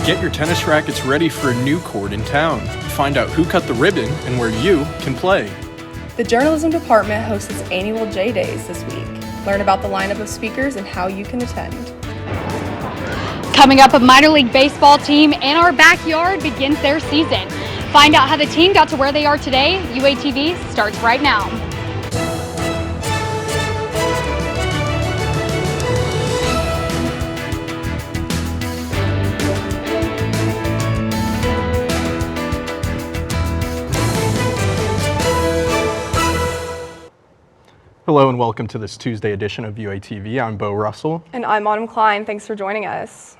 Get your tennis rackets ready for a new court in town. Find out who cut the ribbon and where you can play. The journalism department hosts its annual J Days this week. Learn about the lineup of speakers and how you can attend. Coming up, a minor league baseball team in our backyard begins their season. Find out how the team got to where they are today. UATV starts right now. Hello and welcome to this Tuesday edition of UATV. I'm Bo Russell. And I'm Autumn Klein. Thanks for joining us.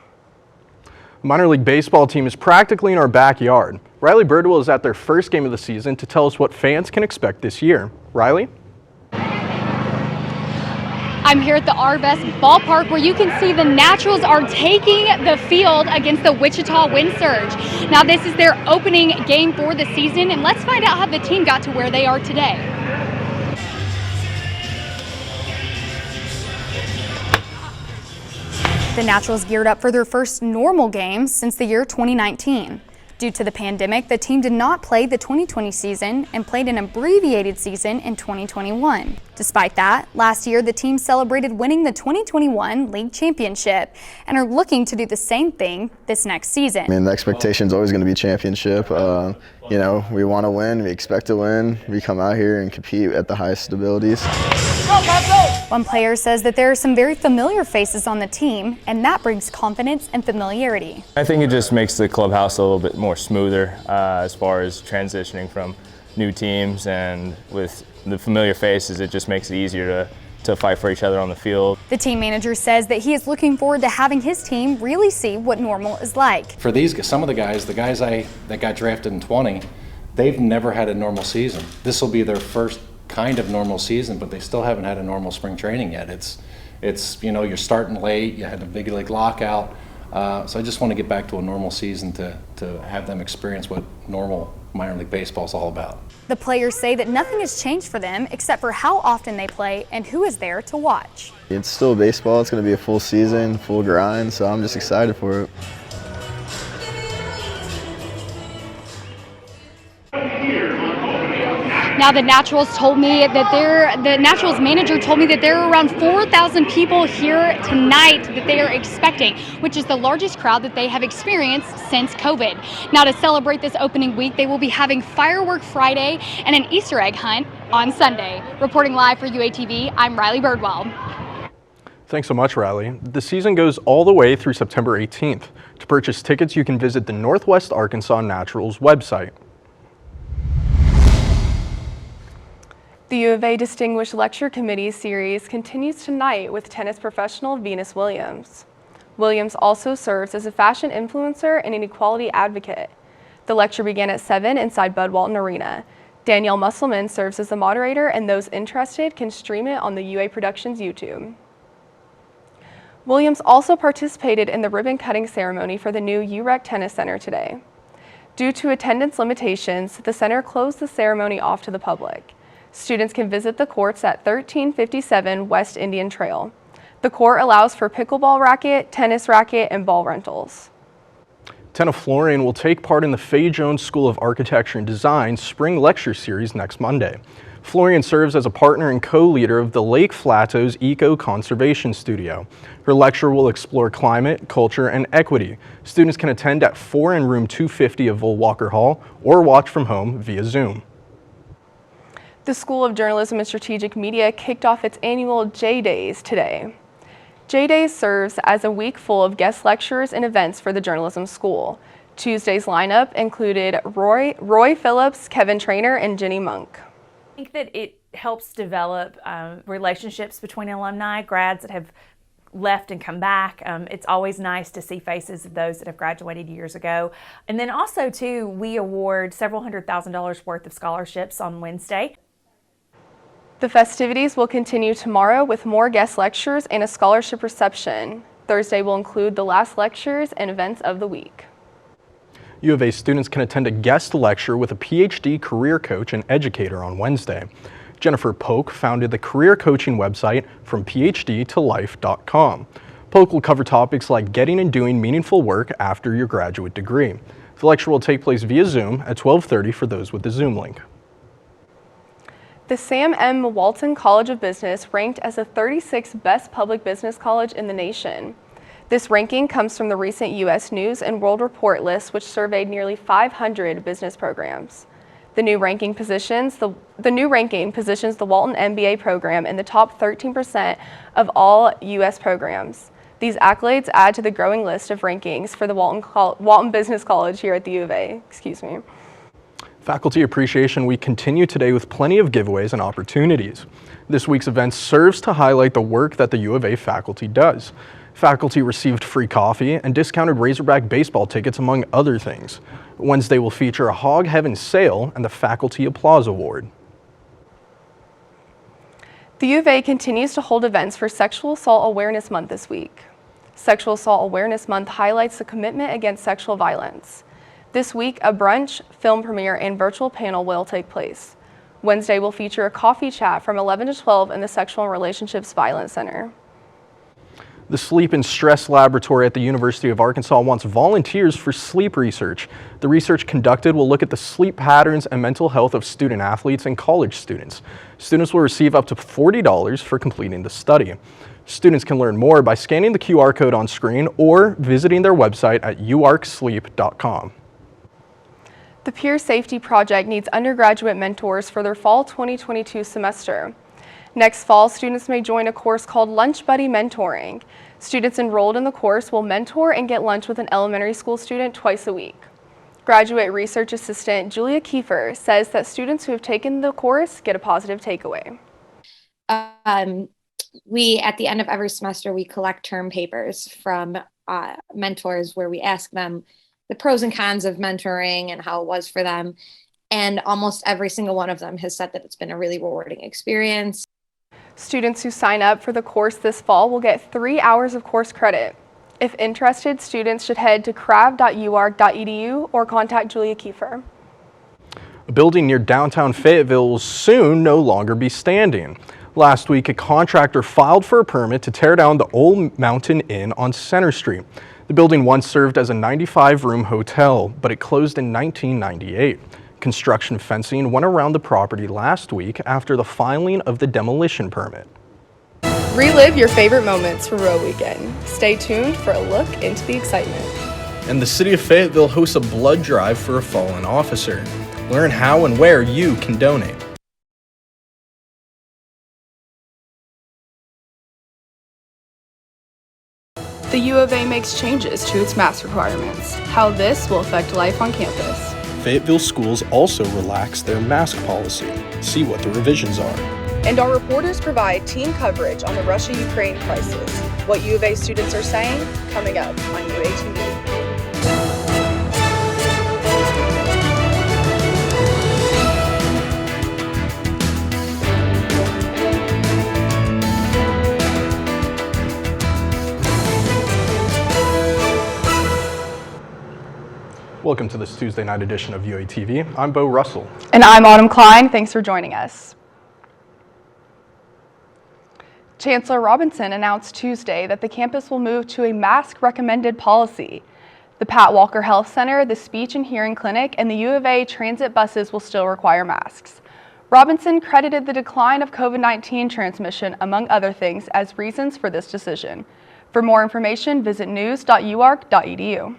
The minor league baseball team is practically in our backyard. Riley Birdwell is at their first game of the season to tell us what fans can expect this year. Riley? I'm here at the Our Best ballpark where you can see the Naturals are taking the field against the Wichita Wind Surge. Now this is their opening game for the season, and let's find out how the team got to where they are today. The Naturals geared up for their first normal game since the year 2019. Due to the pandemic, the team did not play the 2020 season and played an abbreviated season in 2021. Despite that, last year the team celebrated winning the 2021 league championship and are looking to do the same thing this next season. I mean, the expectation is always going to be championship. You know, we want to win, we expect to win. We come out here and compete at the highest abilities. One player says that there are some very familiar faces on the team, and that brings confidence and familiarity. I think it just makes the clubhouse a little bit more smoother as far as transitioning from new teams, and with the familiar faces, it just makes it easier to fight for each other on the field. The team manager says that he is looking forward to having his team really see what normal is like. For some of the guys that got drafted in 20, they've never had a normal season. This will be their first kind of normal season, but they still haven't had a normal spring training yet. It's you know, you're starting late, you had a big league lockout, so I just want to get back to a normal season to have them experience what normal minor league baseball is all about. The players say that nothing has changed for them except for how often they play and who is there to watch. It's still baseball, it's going to be a full season, full grind, so I'm just excited for it. Now the Naturals manager told me that there are around 4,000 people here tonight that they are expecting, which is the largest crowd that they have experienced since COVID. Now to celebrate this opening week, they will be having Firework Friday and an Easter egg hunt on Sunday. Reporting live for UATV, I'm Riley Birdwell. Thanks so much, Riley. The season goes all the way through September 18th. To purchase tickets, you can visit the Northwest Arkansas Naturals website. The U of A Distinguished Lecture Committee series continues tonight with tennis professional Venus Williams. Williams also serves as a fashion influencer and an equality advocate. The lecture began at 7 inside Bud Walton Arena. Danielle Musselman serves as the moderator, and those interested can stream it on the UA Productions YouTube. Williams also participated in the ribbon cutting ceremony for the new UREC Tennis Center today. Due to attendance limitations, the center closed the ceremony off to the public. Students can visit the courts at 1357 West Indian Trail. The court allows for pickleball racket, tennis racket, and ball rentals. Tenna Florian will take part in the Faye Jones School of Architecture and Design's Spring Lecture Series next Monday. Florian serves as a partner and co-leader of the Lake Flato's Eco Conservation Studio. Her lecture will explore climate, culture, and equity. Students can attend at 4 in room 250 of Walker Hall or watch from home via Zoom. The School of Journalism and Strategic Media kicked off its annual J Days today. J Days serves as a week full of guest lectures and events for the journalism school. Tuesday's lineup included Roy Phillips, Kevin Trainer, and Jenny Monk. I think that it helps develop relationships between alumni, grads that have left and come back. It's always nice to see faces of those that have graduated years ago. And then also, too, we award several $100,000 worth of scholarships on Wednesday. The festivities will continue tomorrow with more guest lectures and a scholarship reception. Thursday will include the last lectures and events of the week. U of A students can attend a guest lecture with a PhD career coach and educator on Wednesday. Jennifer Polk founded the career coaching website from PhD to Life.com. book will cover topics like getting and doing meaningful work after your graduate degree. The lecture will take place via Zoom at 12:30 for those with the Zoom link. The Sam M. Walton College of Business ranked as the 36th best public business college in the nation. This ranking comes from the recent U.S. News and World Report list, which surveyed nearly 500 business programs. The new ranking positions the Walton MBA program in the top 13% of all U.S. programs. These accolades add to the growing list of rankings for the Walton Business College here at the U of A. Faculty Appreciation Week continued today with plenty of giveaways and opportunities. This week's event serves to highlight the work that the U of A faculty does. Faculty received free coffee and discounted Razorback baseball tickets, among other things. Wednesday will feature a Hog Heaven sale and the Faculty Applause Award. The U of A continues to hold events for Sexual Assault Awareness Month this week. Sexual Assault Awareness Month highlights the commitment against sexual violence. This week, a brunch, film premiere, and virtual panel will take place. Wednesday will feature a coffee chat from 11 to 12 in the Sexual and Relationships Violence Center. The Sleep and Stress Laboratory at the University of Arkansas wants volunteers for sleep research. The research conducted will look at the sleep patterns and mental health of student athletes and college students. Students will receive up to $40 for completing the study. Students can learn more by scanning the QR code on screen or visiting their website at uarksleep.com. The Peer Safety Project needs undergraduate mentors for their fall 2022 semester. Next fall, students may join a course called Lunch Buddy Mentoring. Students enrolled in the course will mentor and get lunch with an elementary school student twice a week. Graduate Research Assistant Julia Kiefer says that students who have taken the course get a positive takeaway. We, at the end of every semester, we collect term papers from mentors where we ask them the pros and cons of mentoring and how it was for them. And almost every single one of them has said that it's been a really rewarding experience. Students who sign up for the course this fall will get 3 hours of course credit. If interested, students should head to crav.uark.edu or contact Julia Kiefer. A building near downtown Fayetteville will soon no longer be standing. Last week, a contractor filed for a permit to tear down the Old Mountain Inn on Center Street. The building once served as a 95-room hotel, but it closed in 1998. Construction fencing went around the property last week after the filing of the demolition permit. Relive your favorite moments from Row Weekend. Stay tuned for a look into the excitement. And the city of Fayetteville hosts a blood drive for a fallen officer. Learn how and where you can donate. The U of A makes changes to its mask requirements. How this will affect life on campus. Fayetteville schools also relaxed their mask policy. See what the revisions are. And our reporters provide team coverage on the Russia-Ukraine crisis. What U of A students are saying, coming up on UATV. Welcome to this Tuesday night edition of UATV. I'm Bo Russell. And I'm Autumn Klein. Thanks for joining us. Chancellor Robinson announced Tuesday that the campus will move to a mask recommended policy. The Pat Walker Health Center, the Speech and Hearing Clinic, and the U of A transit buses will still require masks. Robinson credited the decline of COVID-19 transmission, among other things, as reasons for this decision. For more information, visit news.uark.edu.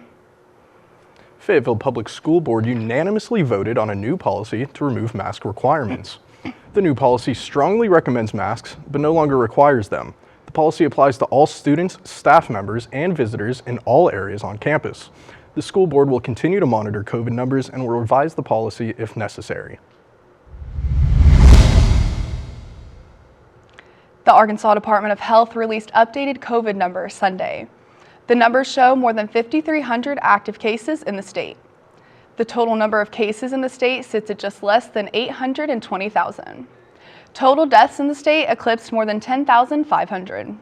Fayetteville Public School Board unanimously voted on a new policy to remove mask requirements. The new policy strongly recommends masks, but no longer requires them. The policy applies to all students, staff members, and visitors in all areas on campus. The school board will continue to monitor COVID numbers and will revise the policy if necessary. The Arkansas Department of Health released updated COVID numbers Sunday. The numbers show more than 5,300 active cases in the state. The total number of cases in the state sits at just less than 820,000. Total deaths in the state eclipsed more than 10,500.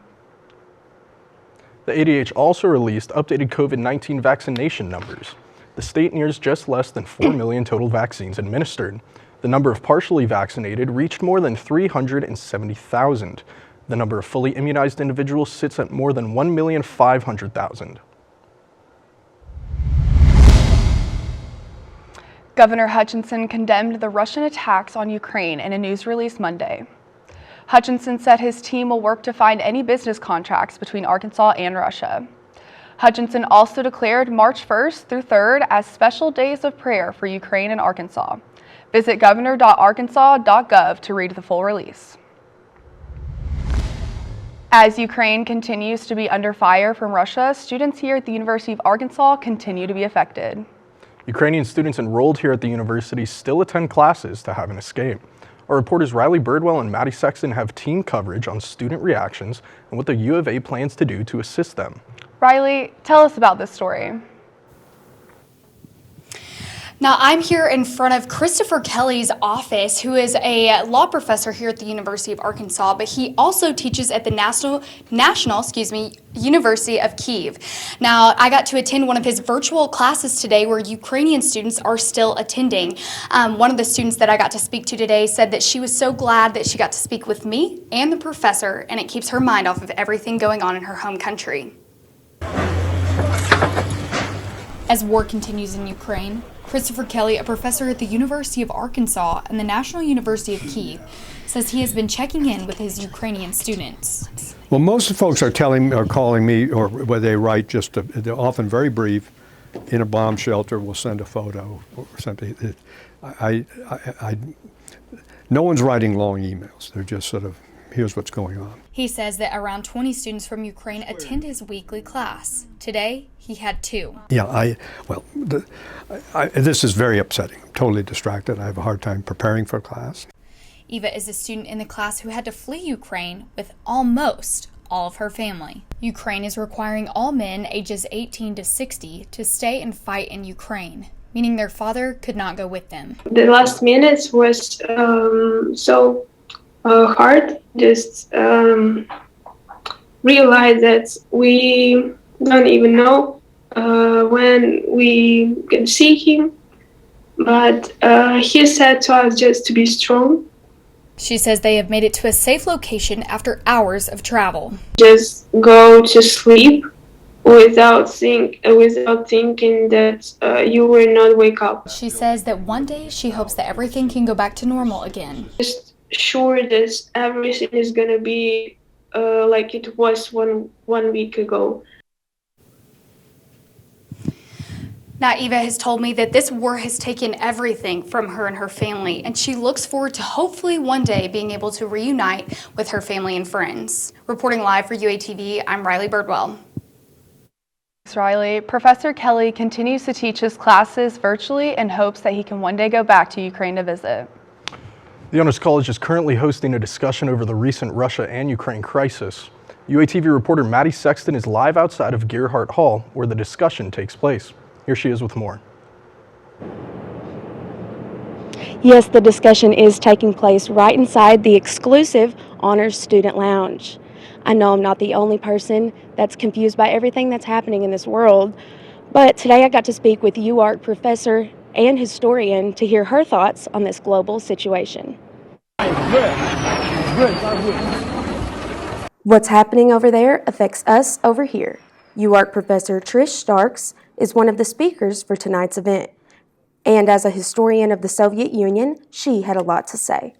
The ADH also released updated COVID-19 vaccination numbers. The state nears just less than 4 million total vaccines administered. The number of partially vaccinated reached more than 370,000. The number of fully immunized individuals sits at more than 1,500,000. Governor Hutchinson condemned the Russian attacks on Ukraine in a news release Monday. Hutchinson said his team will work to find any business contracts between Arkansas and Russia. Hutchinson also declared March 1st through 3rd as special days of prayer for Ukraine and Arkansas. Visit governor.arkansas.gov to read the full release. As Ukraine continues to be under fire from Russia, students here at the University of Arkansas continue to be affected. Ukrainian students enrolled here at the university still attend classes to have an escape. Our reporters Riley Birdwell and Maddie Sexton have team coverage on student reactions and what the U of A plans to do to assist them. Riley, tell us about this story. Now, I'm here in front of Christopher Kelly's office, who is a law professor here at the University of Arkansas, but he also teaches at the National University of Kyiv. Now, I got to attend one of his virtual classes today where Ukrainian students are still attending. One of the students that I got to speak to today said that she was so glad that she got to speak with me and the professor, and it keeps her mind off of everything going on in her home country. As war continues in Ukraine, Christopher Kelly, a professor at the University of Arkansas and the National University of Kyiv, says he has been checking in with his Ukrainian students. Well, most of the folks are calling me, or where they write they're often very brief. In a bomb shelter, we'll send a photo or something. No one's writing long emails. They're just sort of, here's what's going on. He says that around 20 students from Ukraine attend his weekly class. Today, he had 2. Yeah, this is very upsetting. I'm totally distracted. I have a hard time preparing for class. Eva is a student in the class who had to flee Ukraine with almost all of her family. Ukraine is requiring all men ages 18 to 60 to stay and fight in Ukraine, meaning their father could not go with them. The last minutes was so hard. Just realize that we don't even know when we can see him, but he said to us just to be strong. She says they have made it to a safe location after hours of travel. Just go to sleep without thinking that you will not wake up. She says that one day she hopes that everything can go back to normal again. Just sure that everything is gonna be like it was one week ago. Now, Eva has told me that this war has taken everything from her and her family, and she looks forward to hopefully one day being able to reunite with her family and friends. Reporting live for UATV, I'm Riley Birdwell. Thanks, Riley. Professor Kelly continues to teach his classes virtually and hopes that he can one day go back to Ukraine to visit. The Honors College is currently hosting a discussion over the recent Russia and Ukraine crisis. UATV reporter Maddie Sexton is live outside of Gerhardt Hall, where the discussion takes place. Here she is with more. Yes, the discussion is taking place right inside the exclusive Honors Student Lounge. I know I'm not the only person that's confused by everything that's happening in this world, but today I got to speak with UARK professor and historian to hear her thoughts on this global situation. What's happening over there affects us over here. UARK professor Trish Starks is one of the speakers for tonight's event. And as a historian of the Soviet Union, she had a lot to say.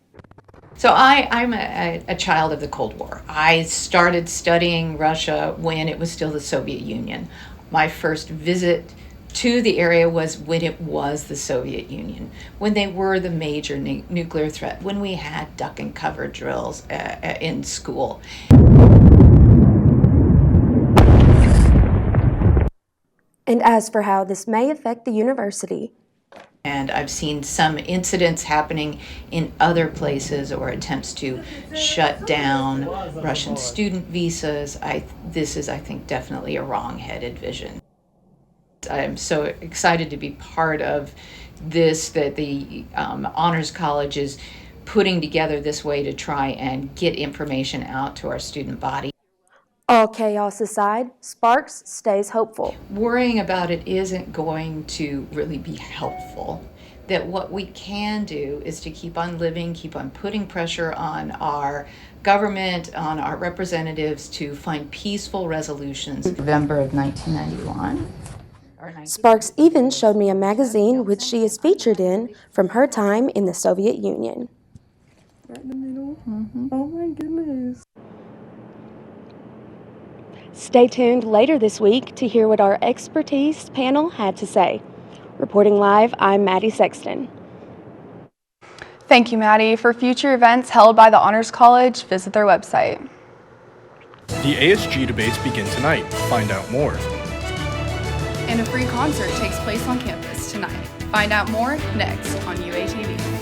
So I'm a child of the Cold War. I started studying Russia when it was still the Soviet Union. My first visit to the area was when it was the Soviet Union, when they were the major nuclear threat, when we had duck and cover drills in school. And as for how this may affect the university, and I've seen some incidents happening in other places or attempts to shut down Russian student visas. This is, I think, definitely a wrong-headed vision. I'm so excited to be part of this, that the Honors College is putting together this way to try and get information out to our student body. all chaos aside, Sparks stays hopeful. Worrying about it isn't going to really be helpful. That what we can do is to keep on living, keep on putting pressure on our government, on our representatives to find peaceful resolutions. November of 1991. Sparks even showed me a magazine which she is featured in from her time in the Soviet Union. Right in the middle. Oh my goodness. Stay tuned later this week to hear what our expertise panel had to say. Reporting live, I'm Maddie Sexton. Thank you, Maddie. For future events held by the Honors College, visit their website. The ASG debates begin tonight. Find out more. And a free concert takes place on campus tonight. Find out more next on UATV.